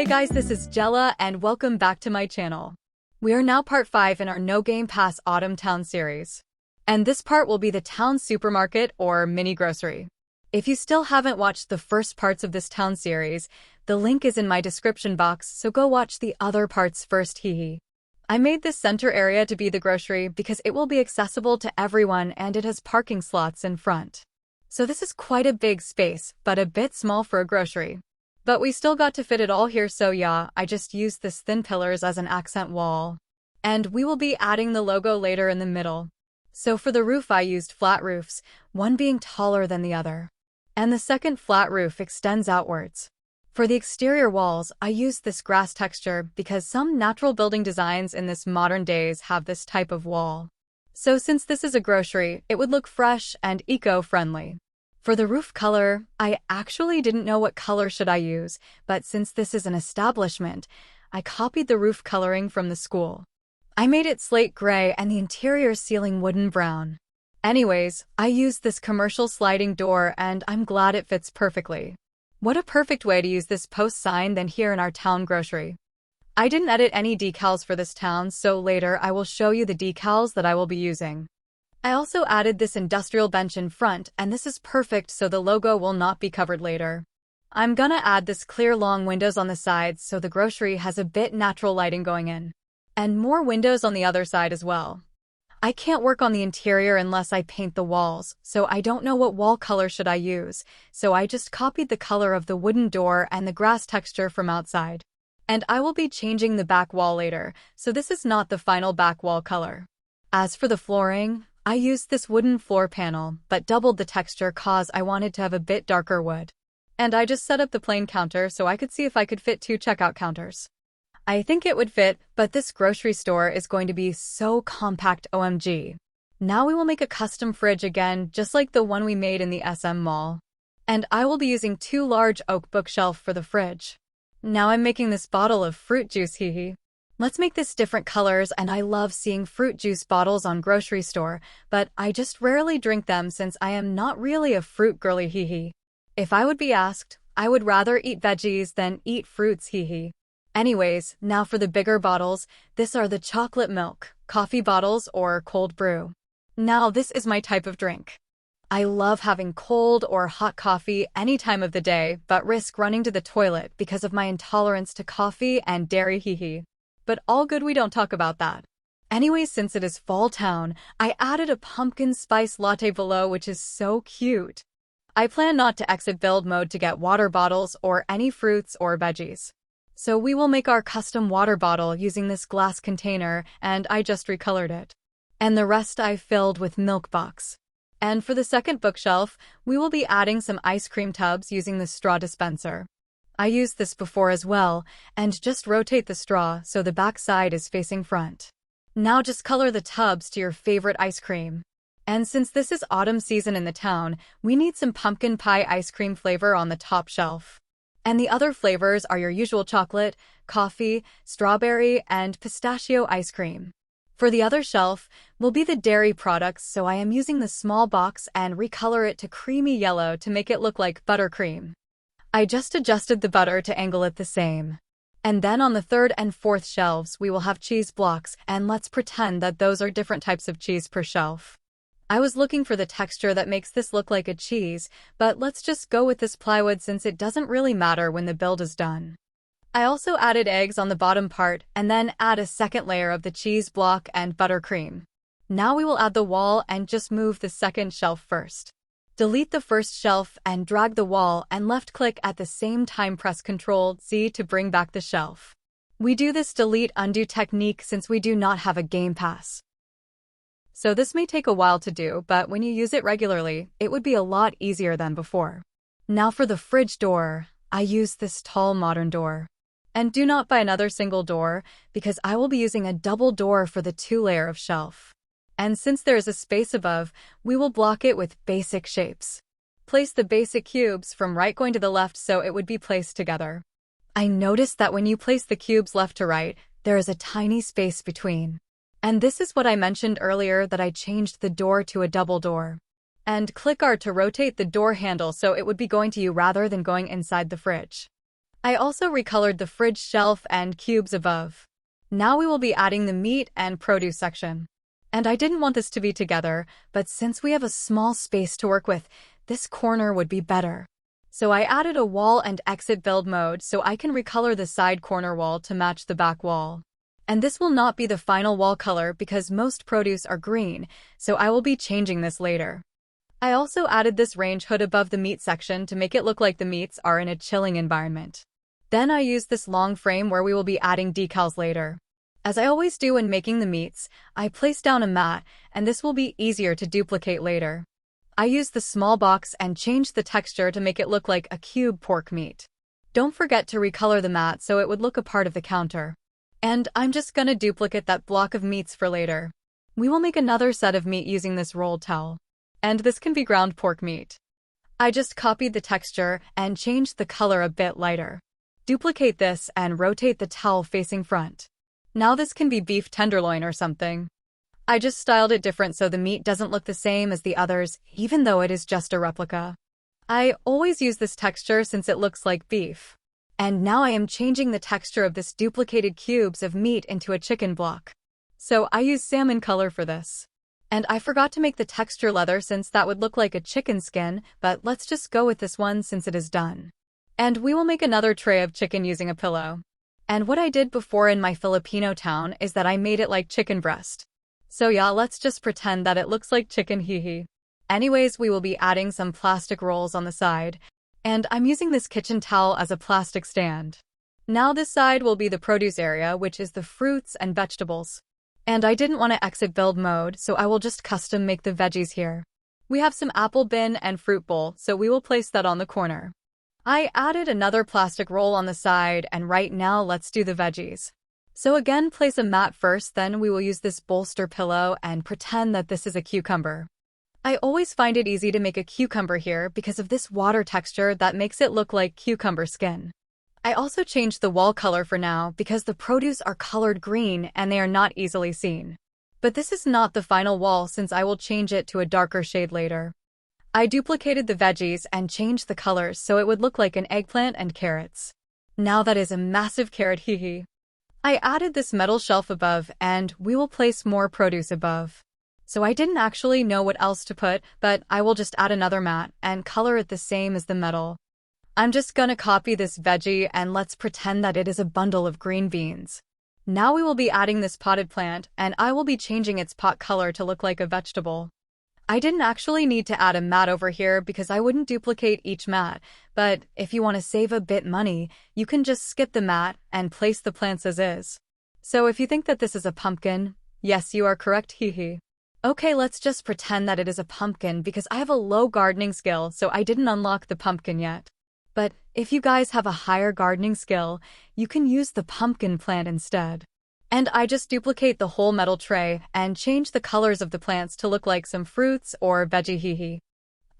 Hey guys, this is Jella and welcome back to my channel. We are now part 5 in our No Game Pass Autumn Town series. And this part will be the town supermarket or mini grocery. If you still haven't watched the first parts of this town series, the link is in my description box, so go watch the other parts first, hehe. I made this center area to be the grocery because it will be accessible to everyone and it has parking slots in front. So this is quite a big space, but a bit small for a grocery. But we still got to fit it all here, so yeah, I just used this thin pillars as an accent wall. And we will be adding the logo later in the middle. So for the roof I used flat roofs, one being taller than the other. And the second flat roof extends outwards. For the exterior walls, I used this grass texture because some natural building designs in this modern days have this type of wall. So since this is a grocery, it would look fresh and eco-friendly. For the roof color, I actually didn't know what color should I use, but since this is an establishment, I copied the roof coloring from the school. I made it slate gray and the interior ceiling wooden brown. Anyways, I used this commercial sliding door and I'm glad it fits perfectly. What a perfect way to use this post sign than here in our town grocery. I didn't edit any decals for this town, so later I will show you the decals that I will be using. I also added this industrial bench in front, and this is perfect so the logo will not be covered later. I'm gonna add this clear long windows on the sides so the grocery has a bit natural lighting going in. And more windows on the other side as well. I can't work on the interior unless I paint the walls, so I don't know what wall color should I use, so I just copied the color of the wooden door and the grass texture from outside. And I will be changing the back wall later, so this is not the final back wall color. As for the flooring, I used this wooden floor panel, but doubled the texture cause I wanted to have a bit darker wood. And I just set up the plain counter so I could see if I could fit 2 checkout counters. I think it would fit, but this grocery store is going to be so compact, OMG. Now we will make a custom fridge again, just like the one we made in the SM mall. And I will be using 2 large oak bookshelf for the fridge. Now I'm making this bottle of fruit juice, hehe. Let's make this different colors, and I love seeing fruit juice bottles on grocery store, but I just rarely drink them since I am not really a fruit girly, hehe. If I would be asked, I would rather eat veggies than eat fruits, hehe. Anyways, now for the bigger bottles, this are the chocolate milk, coffee bottles, or cold brew. Now this is my type of drink. I love having cold or hot coffee any time of the day, but risk running to the toilet because of my intolerance to coffee and dairy, hehe. But all good, we don't talk about that. Anyway, since it is fall town, I added a pumpkin spice latte below, which is so cute. I plan not to exit build mode to get water bottles or any fruits or veggies. So we will make our custom water bottle using this glass container, and I just recolored it. And the rest I filled with milk box. And for the second bookshelf, we will be adding some ice cream tubs using the straw dispenser. I used this before as well, and just rotate the straw so the back side is facing front. Now just color the tubs to your favorite ice cream. And since this is autumn season in the town, we need some pumpkin pie ice cream flavor on the top shelf. And the other flavors are your usual chocolate, coffee, strawberry, and pistachio ice cream. For the other shelf will be the dairy products, so I am using the small box and recolor it to creamy yellow to make it look like buttercream. I just adjusted the butter to angle it the same. And then on the third and fourth shelves we will have cheese blocks, and let's pretend that those are different types of cheese per shelf. I was looking for the texture that makes this look like a cheese, but let's just go with this plywood since it doesn't really matter when the build is done. I also added eggs on the bottom part and then add a second layer of the cheese block and buttercream. Now we will add the wall and just move the second shelf first. Delete the first shelf and drag the wall and left click at the same time, press Ctrl+Z to bring back the shelf. We do this delete undo technique since we do not have a Game Pass. So this may take a while to do, but when you use it regularly, it would be a lot easier than before. Now for the fridge door, I use this tall modern door. And do not buy another single door because I will be using a double door for the 2-layer of shelf. And since there is a space above, we will block it with basic shapes. Place the basic cubes from right going to the left so it would be placed together. I noticed that when you place the cubes left to right, there is a tiny space between. And this is what I mentioned earlier, that I changed the door to a double door. And click R to rotate the door handle so it would be going to you rather than going inside the fridge. I also recolored the fridge shelf and cubes above. Now we will be adding the meat and produce section. And I didn't want this to be together, but since we have a small space to work with, this corner would be better. So I added a wall and exit build mode so I can recolor the side corner wall to match the back wall. And this will not be the final wall color because most produce are green, so I will be changing this later. I also added this range hood above the meat section to make it look like the meats are in a chilling environment. Then I used this long frame where we will be adding decals later. As I always do when making the meats, I placed down a mat, and this will be easier to duplicate later. I used the small box and changed the texture to make it look like a cube pork meat. Don't forget to recolor the mat so it would look a part of the counter. And I'm just gonna duplicate that block of meats for later. We will make another set of meat using this rolled towel. And this can be ground pork meat. I just copied the texture and changed the color a bit lighter. Duplicate this and rotate the towel facing front. Now this can be beef tenderloin or something. I just styled it different so the meat doesn't look the same as the others, even though it is just a replica. I always use this texture since it looks like beef. And now I am changing the texture of this duplicated cubes of meat into a chicken block. So I use salmon color for this. And I forgot to make the texture leather since that would look like a chicken skin, but let's just go with this one since it is done. And we will make another tray of chicken using a pillow. And what I did before in my Filipino town is that I made it like chicken breast. So yeah, let's just pretend that it looks like chicken hee. Anyways, we will be adding some plastic rolls on the side. And I'm using this kitchen towel as a plastic stand. Now this side will be the produce area, which is the fruits and vegetables. And I didn't want to exit build mode, so I will just custom make the veggies here. We have some apple bin and fruit bowl, so we will place that on the corner. I added another plastic roll on the side, and right now let's do the veggies. So again, place a mat first, then we will use this bolster pillow and pretend that this is a cucumber. I always find it easy to make a cucumber here because of this water texture that makes it look like cucumber skin. I also changed the wall color for now because the produce are colored green and they are not easily seen. But this is not the final wall since I will change it to a darker shade later. I duplicated the veggies and changed the colors so it would look like an eggplant and carrots. Now that is a massive carrot hee. I added this metal shelf above and we will place more produce above. So I didn't actually know what else to put, but I will just add another mat and color it the same as the metal. I'm just gonna copy this veggie and let's pretend that it is a bundle of green beans. Now we will be adding this potted plant and I will be changing its pot color to look like a vegetable. I didn't actually need to add a mat over here because I wouldn't duplicate each mat, but if you want to save a bit money, you can just skip the mat and place the plants as is. So if you think that this is a pumpkin, yes, you are correct, hee. Okay, let's just pretend that it is a pumpkin because I have a low gardening skill, so I didn't unlock the pumpkin yet. But if you guys have a higher gardening skill, you can use the pumpkin plant instead. And I just duplicate the whole metal tray and change the colors of the plants to look like some fruits or veggie hee.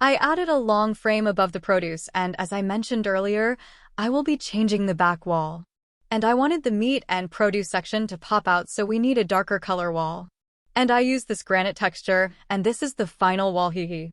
I added a long frame above the produce and as I mentioned earlier, I will be changing the back wall. And I wanted the meat and produce section to pop out so we need a darker color wall. And I used this granite texture and this is the final wall hee.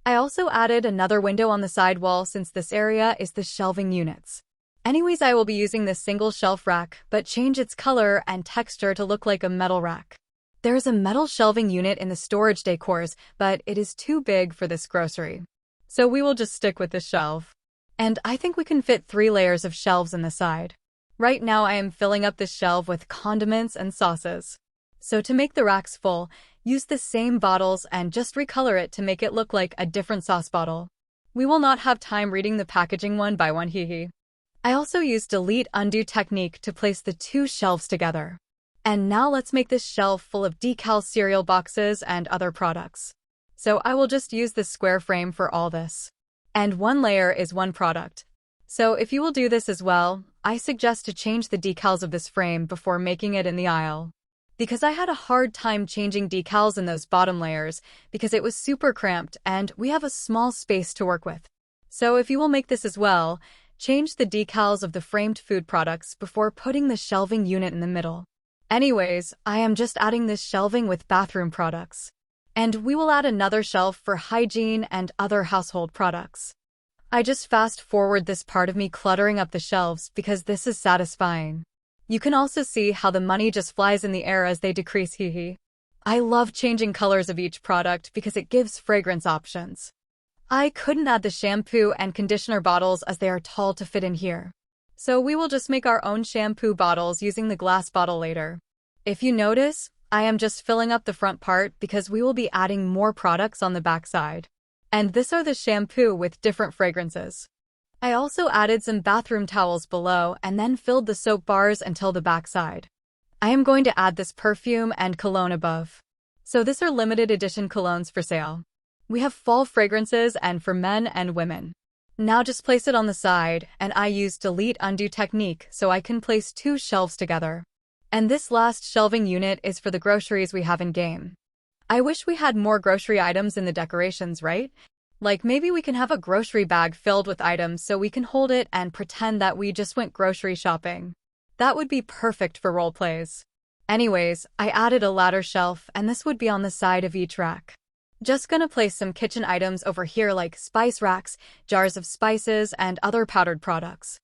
I also added another window on the side wall since this area is the shelving units. Anyways, I will be using this single shelf rack, but change its color and texture to look like a metal rack. There is a metal shelving unit in the storage decors, but it is too big for this grocery. So we will just stick with this shelf. And I think we can fit 3 layers of shelves in the side. Right now I am filling up this shelf with condiments and sauces. So to make the racks full, use the same bottles and just recolor it to make it look like a different sauce bottle. We will not have time reading the packaging one by one hee. I also used delete undo technique to place the 2 shelves together. And now let's make this shelf full of decal cereal boxes and other products. So I will just use this square frame for all this. And 1 layer is 1 product. So if you will do this as well, I suggest to change the decals of this frame before making it in the aisle. Because I had a hard time changing decals in those bottom layers because it was super cramped and we have a small space to work with. So if you will make this as well, change the decals of the framed food products before putting the shelving unit in the middle. Anyways, I am just adding this shelving with bathroom products. And we will add another shelf for hygiene and other household products. I just fast forward this part of me cluttering up the shelves because this is satisfying. You can also see how the money just flies in the air as they decrease, hee. I love changing colors of each product because it gives fragrance options. I couldn't add the shampoo and conditioner bottles as they are tall to fit in here. So we will just make our own shampoo bottles using the glass bottle later. If you notice, I am just filling up the front part because we will be adding more products on the back side. And this are the shampoo with different fragrances. I also added some bathroom towels below and then filled the soap bars until the back side. I am going to add this perfume and cologne above. So these are limited edition colognes for sale. We have fall fragrances and for men and women. Now just place it on the side, and I use delete undo technique so I can place two shelves together. And this last shelving unit is for the groceries we have in game. I wish we had more grocery items in the decorations, right? Like maybe we can have a grocery bag filled with items so we can hold it and pretend that we just went grocery shopping. That would be perfect for role plays. Anyways, I added a ladder shelf and this would be on the side of each rack. Just gonna place some kitchen items over here like spice racks, jars of spices, and other powdered products.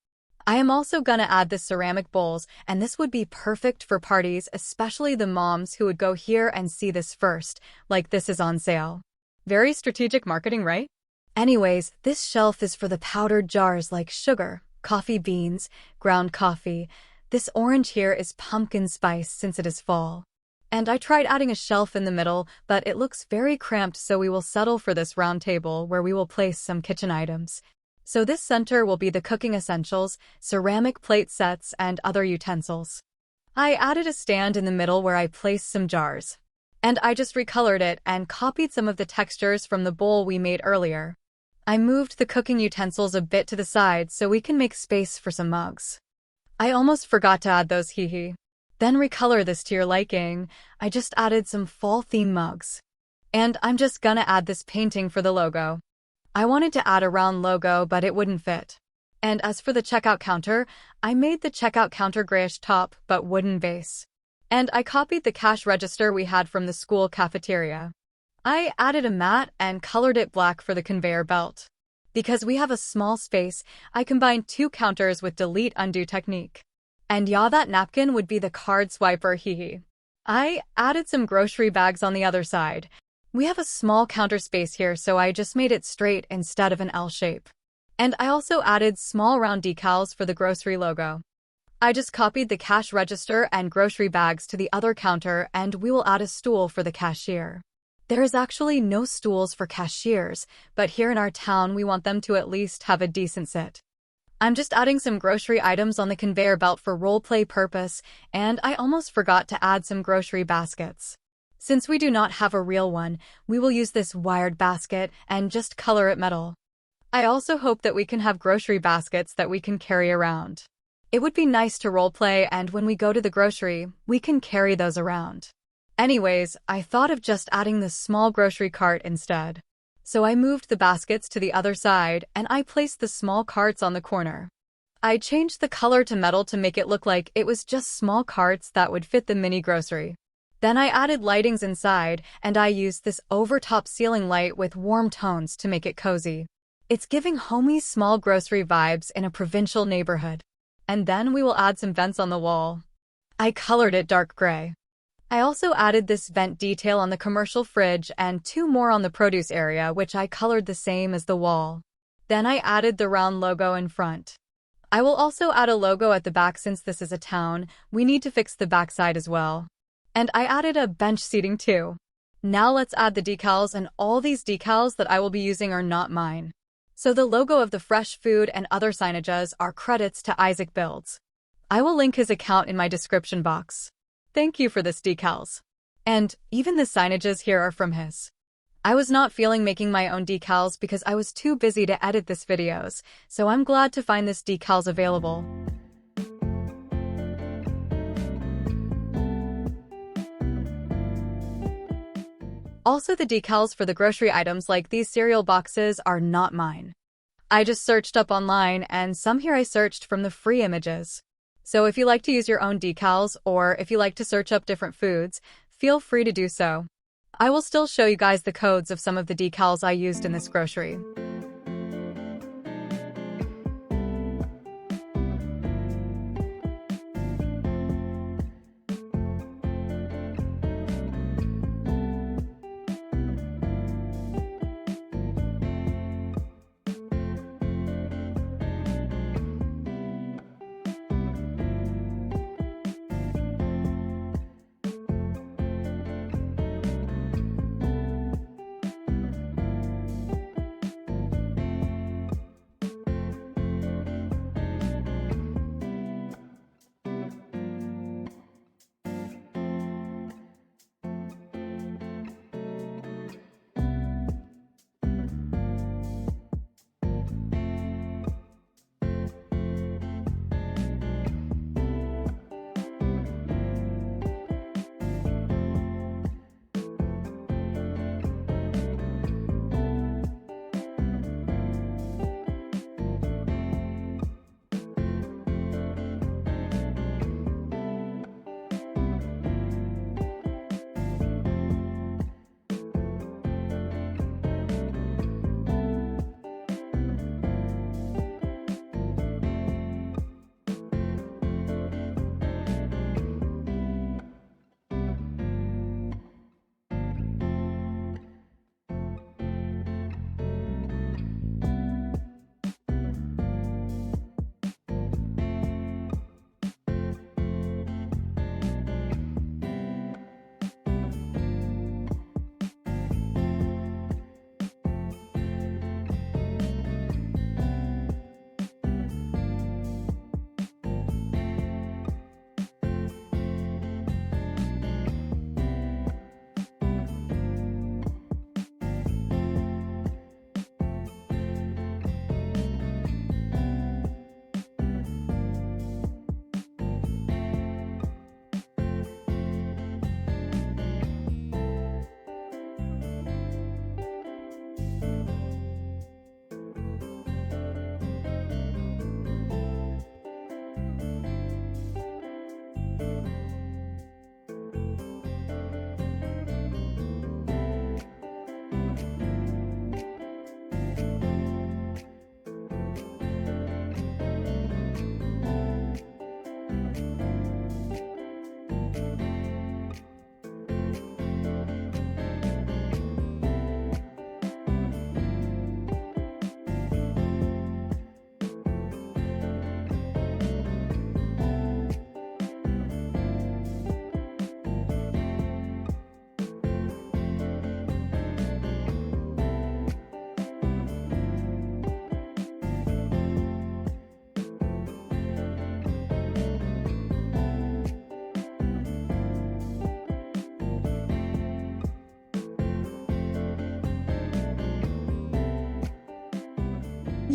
I am also gonna add the ceramic bowls, and this would be perfect for parties, especially the moms who would go here and see this first, like this is on sale. Very strategic marketing, right? Anyways, this shelf is for the powdered jars like sugar, coffee beans, ground coffee. This orange here is pumpkin spice since it is fall. And I tried adding a shelf in the middle, but it looks very cramped, so we will settle for this round table where we will place some kitchen items. So this center will be the cooking essentials, ceramic plate sets, and other utensils. I added a stand in the middle where I placed some jars. And I just recolored it and copied some of the textures from the bowl we made earlier. I moved the cooking utensils a bit to the side so we can make space for some mugs. I almost forgot to add those, hee. Then recolor this to your liking. I just added some fall theme mugs. And I'm just gonna add this painting for the logo. I wanted to add a round logo, but it wouldn't fit. And as for the checkout counter, I made the checkout counter grayish top but wooden base. And I copied the cash register we had from the school cafeteria. I added a mat and colored it black for the conveyor belt. Because we have a small space, I combined two counters with delete undo technique. And yeah, that napkin would be the card swiper, hee. I added some grocery bags on the other side. We have a small counter space here, so I just made it straight instead of an L shape. And I also added small round decals for the grocery logo. I just copied the cash register and grocery bags to the other counter, and we will add a stool for the cashier. There is actually no stools for cashiers, but here in our town we want them to at least have a decent sit. I'm just adding some grocery items on the conveyor belt for roleplay purpose, and I almost forgot to add some grocery baskets. Since we do not have a real one, we will use this wired basket and just color it metal. I also hope that we can have grocery baskets that we can carry around. It would be nice to roleplay, and when we go to the grocery, we can carry those around. Anyways, I thought of just adding this small grocery cart instead. So I moved the baskets to the other side, and I placed the small carts on the corner. I changed the color to metal to make it look like it was just small carts that would fit the mini grocery. Then I added lightings inside, and I used this over-top ceiling light with warm tones to make it cozy. It's giving homey small grocery vibes in a provincial neighborhood. And then we will add some vents on the wall. I colored it dark gray. I also added this vent detail on the commercial fridge and two more on the produce area, which I colored the same as the wall. Then I added the round logo in front. I will also add a logo at the back since this is a town. We need to fix the backside as well. And I added a bench seating too. Now let's add the decals, and all these decals that I will be using are not mine. So the logo of the fresh food and other signages are credits to Isaac Builds. I will link his account in my description box. Thank you for this decals. And even the signages here are from his. I was not feeling making my own decals because I was too busy to edit this videos, so I'm glad to find this decals available. Also, the decals for the grocery items like these cereal boxes are not mine. I just searched up online, and some here I searched from the free images. So if you like to use your own decals, or if you like to search up different foods, feel free to do so. I will still show you guys the codes of some of the decals I used in this grocery.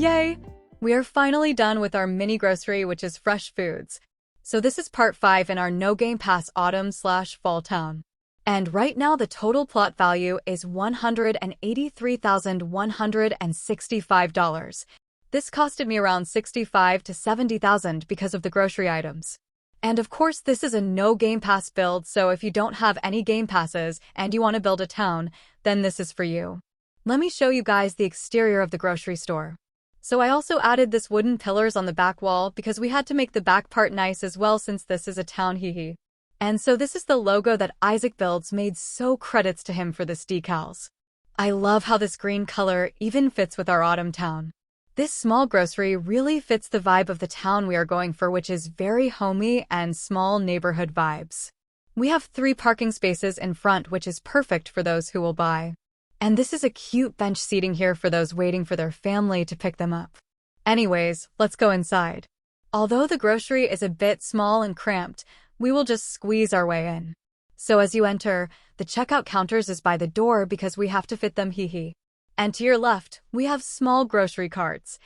Yay! We are finally done with our mini grocery, which is fresh foods. So this is part 5 in our No Game Pass autumn/fall town. And right now the total plot value is $183,165. This costed me around $65,000 to $70,000 because of the grocery items. And of course this is a no Game Pass build, so if you don't have any Game Passes and you want to build a town, then this is for you. Let me show you guys the exterior of the grocery store. So I also added this wooden pillars on the back wall because we had to make the back part nice as well since this is a town hee. And so this is the logo that Isaac Builds made, so credits to him for this decals. I love how this green color even fits with our autumn town. This small grocery really fits the vibe of the town we are going for, which is very homey and small neighborhood vibes. We have 3 parking spaces in front, which is perfect for those who will buy. And this is a cute bench seating here for those waiting for their family to pick them up. Anyways, let's go inside. Although the grocery is a bit small and cramped, we will just squeeze our way in. So as you enter, the checkout counters is by the door because we have to fit them hee. And to your left, we have small grocery carts.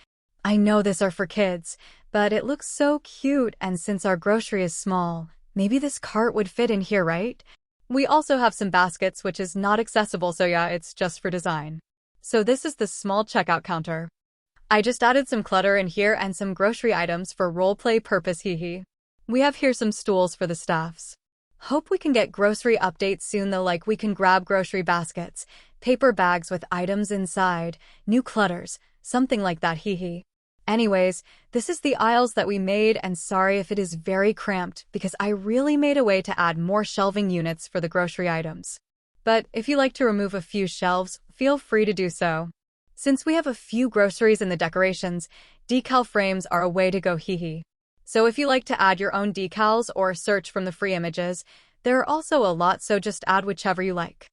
I know these are for kids, but it looks so cute, and since our grocery is small, maybe this cart would fit in here, right? We also have some baskets, which is not accessible, so yeah, it's just for design. So this is the small checkout counter. I just added some clutter in here and some grocery items for roleplay purpose hee. We have here some stools for the staffs. Hope we can get grocery updates soon though, like we can grab grocery baskets, paper bags with items inside, new clutters, something like that hee. Anyways, this is the aisles that we made, and sorry if it is very cramped because I really made a way to add more shelving units for the grocery items. But if you like to remove a few shelves, feel free to do so. Since we have a few groceries in the decorations, decal frames are a way to go hee. So if you like to add your own decals or search from the free images, there are also a lot, so just add whichever you like.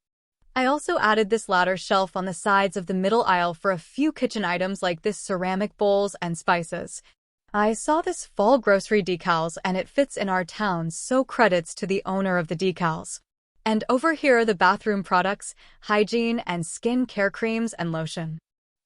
I also added this ladder shelf on the sides of the middle aisle for a few kitchen items like this ceramic bowls and spices. I saw this fall grocery decals and it fits in our town, so credits to the owner of the decals. And over here are the bathroom products, hygiene and skin care creams and lotion.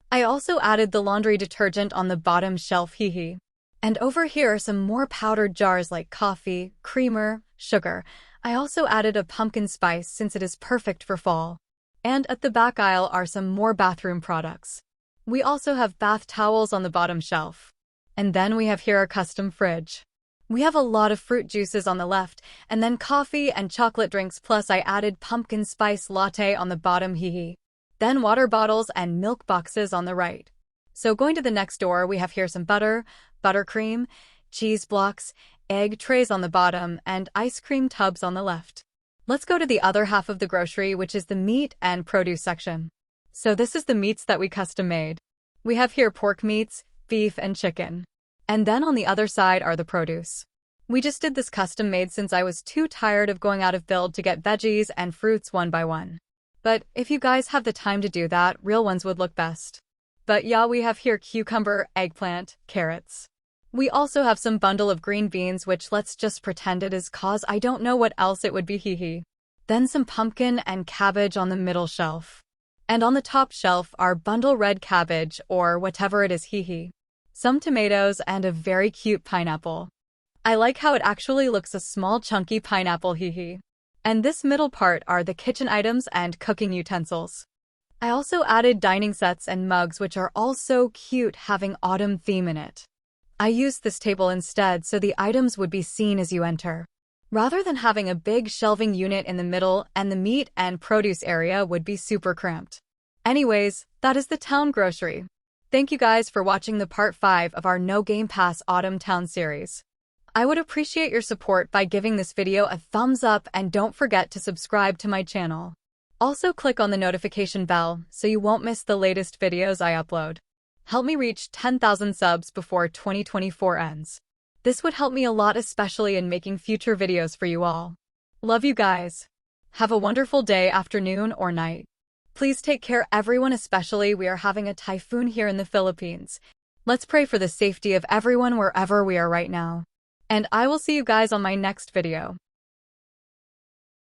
I also added the laundry detergent on the bottom shelf hee. And over here are some more powdered jars like coffee, creamer, sugar. I also added a pumpkin spice since it is perfect for fall. And at the back aisle are some more bathroom products. We also have bath towels on the bottom shelf. And then we have here our custom fridge. We have a lot of fruit juices on the left, and then coffee and chocolate drinks, plus I added pumpkin spice latte on the bottom hee. Then water bottles and milk boxes on the right. So going to the next door, we have here some butter, buttercream, cheese blocks, egg trays on the bottom, and ice cream tubs on the left. Let's go to the other half of the grocery, which is the meat and produce section. So this is the meats that we custom made. We have here pork meats, beef, and chicken. And then on the other side are the produce. We just did this custom made since I was too tired of going out of build to get veggies and fruits one by one. But if you guys have the time to do that, real ones would look best. But yeah, we have here cucumber, eggplant, carrots. We also have some bundle of green beans, which let's just pretend it is cause I don't know what else it would be hee. Then some pumpkin and cabbage on the middle shelf. And on the top shelf are bundle red cabbage or whatever it is hee. Some tomatoes and a very cute pineapple. I like how it actually looks a small chunky pineapple hee. And this middle part are the kitchen items and cooking utensils. I also added dining sets and mugs, which are all so cute, having autumn theme in it. I used this table instead so the items would be seen as you enter, rather than having a big shelving unit in the middle and the meat and produce area would be super cramped. Anyways, that is the town grocery. Thank you guys for watching the part 5 of our No Game Pass Autumn Town series. I would appreciate your support by giving this video a thumbs up, and don't forget to subscribe to my channel. Also click on the notification bell so you won't miss the latest videos I upload. Help me reach 10,000 subs before 2024 ends. This would help me a lot, especially in making future videos for you all. Love you guys. Have a wonderful day, afternoon, or night. Please take care everyone, especially we are having a typhoon here in the Philippines. Let's pray for the safety of everyone wherever we are right now. And I will see you guys on my next video.